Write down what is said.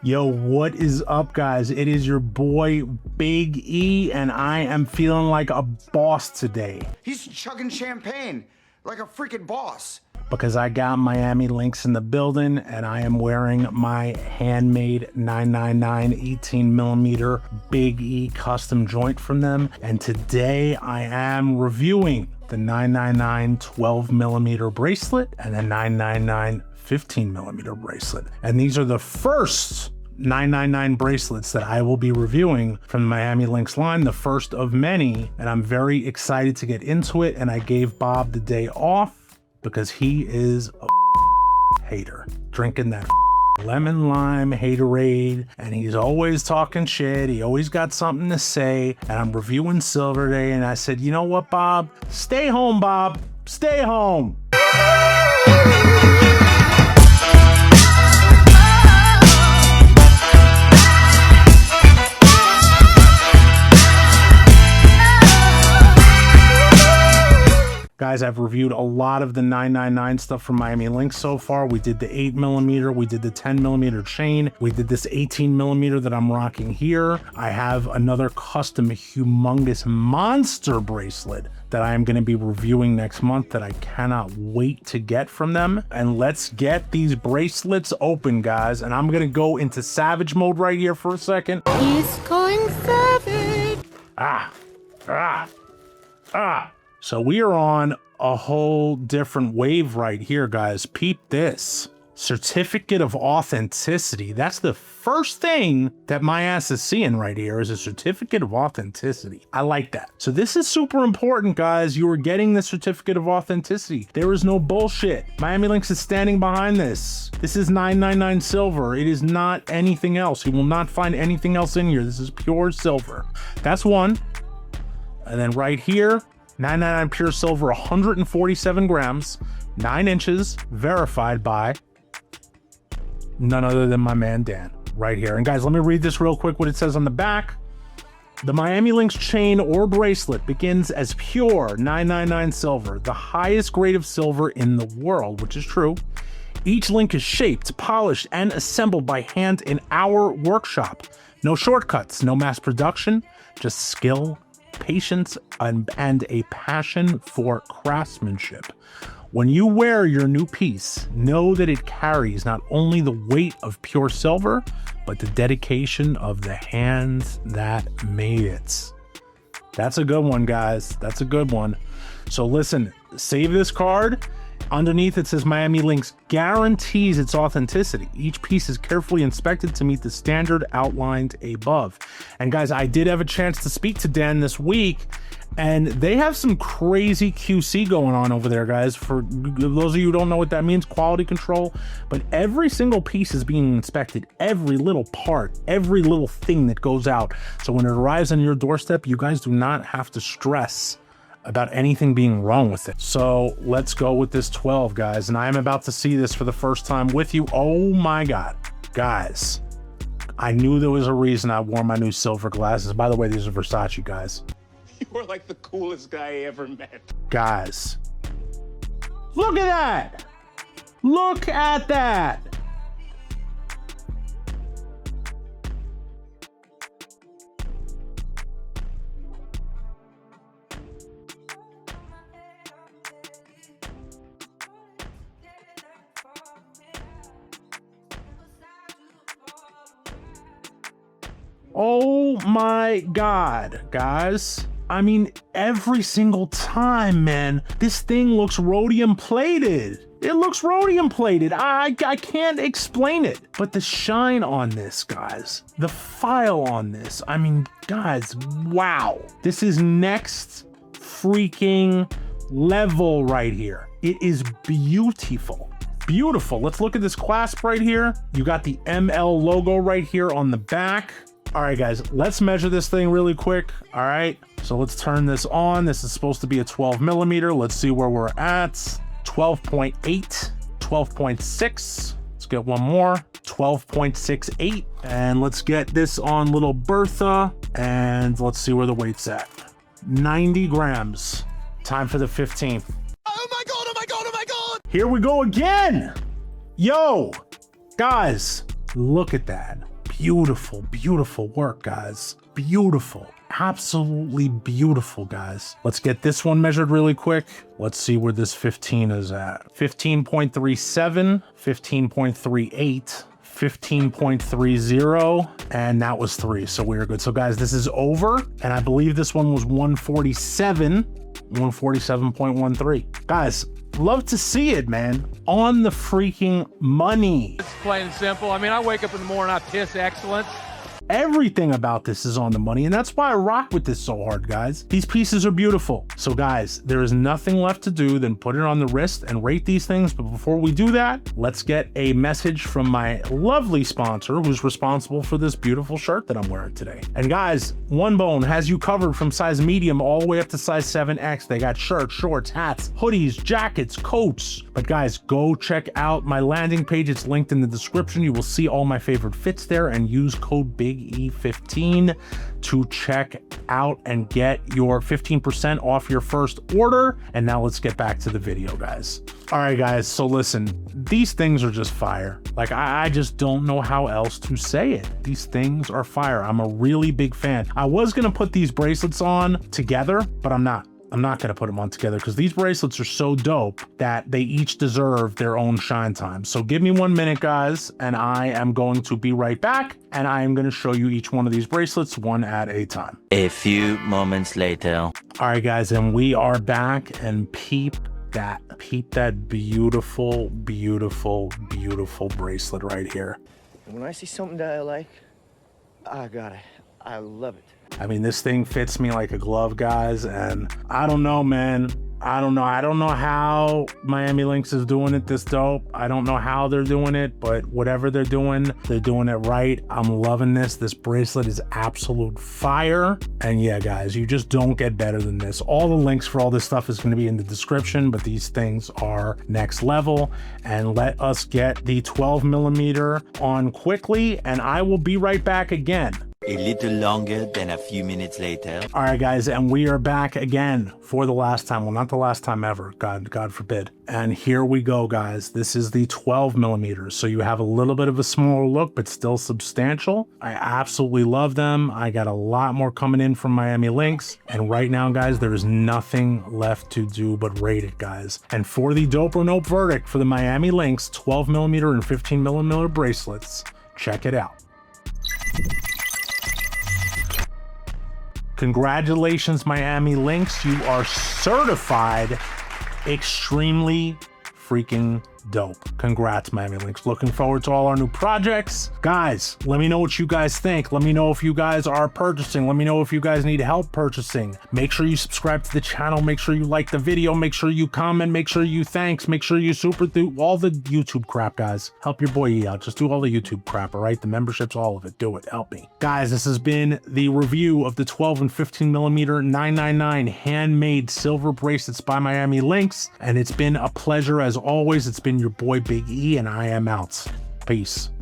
Yo, what is up, guys? It is your boy Big E, and I am feeling like a boss today. He's chugging champagne like a freaking boss. Because I got Miami links in the building, and I am wearing my handmade 999 18mm Big E custom joint from them. And today I am reviewing the 999 12mm bracelet and the 999 15mm bracelet. And these are the first 999 bracelets that I will be reviewing from the Miami Links line, the first of many. And I'm very excited to get into it. And I gave Bob the day off because he is a hater, drinking that lemon lime haterade, and he's always talking shit. He always got something to say. And I'm reviewing silver today, and I said, you know what, Bob? Stay home, Bob. Stay home. Guys, I've reviewed a lot of the 999 stuff from Miami Links so far. We did the 8mm, we did the 10mm chain, we did this 18mm that I'm rocking here. I have another custom humongous monster bracelet that I am going to be reviewing next month that I cannot wait to get from them. And let's get these bracelets open, guys. And I'm going to go into savage mode right here for a second. He's going savage. So we are on a whole different wave right here, guys. Peep this. Certificate of authenticity. That's the first thing that my ass is seeing right here, is a certificate of authenticity. I like that. So this is super important, guys. You are getting the certificate of authenticity. There is no bullshit. Miami Links is standing behind this. This is 999 silver. It is not anything else. You will not find anything else in here. This is pure silver. That's one. And then right here, 999 pure silver, 147 grams, 9 inches, verified by none other than my man Dan right here. And guys, let me read this real quick, what it says on the back. The Miami Links chain or bracelet begins as pure 999 silver, the highest grade of silver in the world, which is true. Each link is shaped, polished, and assembled by hand in our workshop. No shortcuts, no mass production, just skill, patience, and a passion for craftsmanship. When you wear your new piece, know that it carries not only the weight of pure silver, but the dedication of the hands that made it. That's a good one, guys. That's a good one. So listen, save this card. Underneath it says Miami Links guarantees its authenticity. Each piece is carefully inspected to meet the standard outlined above. And guys, I did have a chance to speak to Dan this week, and they have some crazy QC going on over there, guys. For those of you who don't know what that means, quality control. But every single piece is being inspected, every little part, every little thing that goes out. So when it arrives on your doorstep, you guys do not have to stress about anything being wrong with it. So let's go with this 12, guys. And I am about to see this for the first time with you. Oh my God, guys. I knew there was a reason I wore my new silver glasses. By the way, these are Versace, guys. You are like the coolest guy I ever met. Guys, look at that. Look at that. Oh my God, guys. I mean, every single time, man, this thing looks rhodium plated. It looks rhodium plated. I can't explain it. But the shine on this, guys, the file on this, I mean, guys, wow. This is next freaking level right here. It is beautiful. Beautiful. Let's look at this clasp right here. You got the ML logo right here on the back. All right, guys, let's measure this thing really quick. All right, so let's turn this on. This is supposed to be a 12mm. Let's see where we're at. 12.8, 12.6. Let's get one more. 12.68. And let's get this on little Bertha. And let's see where the weight's at. 90 grams. Time for the 15th. Oh my God, oh my God, oh my God! Here we go again. Yo, guys, look at that. Beautiful, beautiful work, guys. Beautiful. Absolutely beautiful, guys. Let's get this one measured really quick. Let's see where this 15 is at. 15.37, 15.38, 15.30, and that was 3, so we were good. So guys, this is over, and I believe this one was 147, 147.13. Guys, love to see it, man. On the freaking money. It's plain and simple. I mean, I wake up in the morning, I piss excellence. Everything about this is on the money, and that's why I rock with this so hard, guys. These pieces are beautiful. So guys, there is nothing left to do than put it on the wrist and rate these things. But before we do that, let's get a message from my lovely sponsor who's responsible for this beautiful shirt that I'm wearing today. And guys, One Bone has you covered from size medium all the way up to size 7X. They got shirts, shorts, hats, hoodies, jackets, coats. But guys, go check out my landing page. It's linked in the description. You will see all my favorite fits there, and use code BIGE15 to check out and get your 15% off your first order. And now let's get back to the video, guys. All right, guys, so listen, these things are just fire. Like, I just don't know how else to say it. These things are fire. I'm a really big fan. I was gonna put these bracelets on together, but I'm not. I'm not going to put them on together because these bracelets are so dope that they each deserve their own shine time. So give me 1 minute, guys, and I am going to be right back, and I am going to show you each one of these bracelets one at a time. A few moments later. All right, guys, and we are back, and peep that beautiful, beautiful, beautiful bracelet right here. When I see something that I like, I love it. I mean, this thing fits me like a glove, guys, and I don't know, man. I don't know how Miami Lynx is doing it this dope. I don't know how they're doing it, but whatever they're doing it right. I'm loving this. This bracelet is absolute fire. And yeah, guys, you just don't get better than this. All the links for all this stuff is going to be in the description, but these things are next level. And let us get the 12mm on quickly, and I will be right back again. A little longer than a few minutes later. All right, guys, and we are back again for the last time. Well, not the last time ever, God forbid. And here we go, guys. This is the 12mm. So you have a little bit of a smaller look, but still substantial. I absolutely love them. I got a lot more coming in from Miami Lynx. And right now, guys, there is nothing left to do but rate it, guys. And for the dope or nope verdict for the Miami Lynx 12mm and 15mm bracelets, check it out. Congratulations, Miami Lynx. You are certified extremely freaking dope. Congrats, Miami Lynx. Looking forward to all our new projects. Guys, let me know what you guys think. Let me know if you guys are purchasing. Let me know if you guys need help purchasing. Make sure you subscribe to the channel. Make sure you like the video. Make sure you comment. Make sure you thanks. Make sure you super do all the YouTube crap, guys. Help your boy E out. Just do all the YouTube crap, all right? The memberships, all of it. Do it. Help me. Guys, this has been the review of the 12 and 15mm 999 handmade silver bracelets by Miami Lynx. And it's been a pleasure as always. It's been your boy Big E, and I am out. Peace.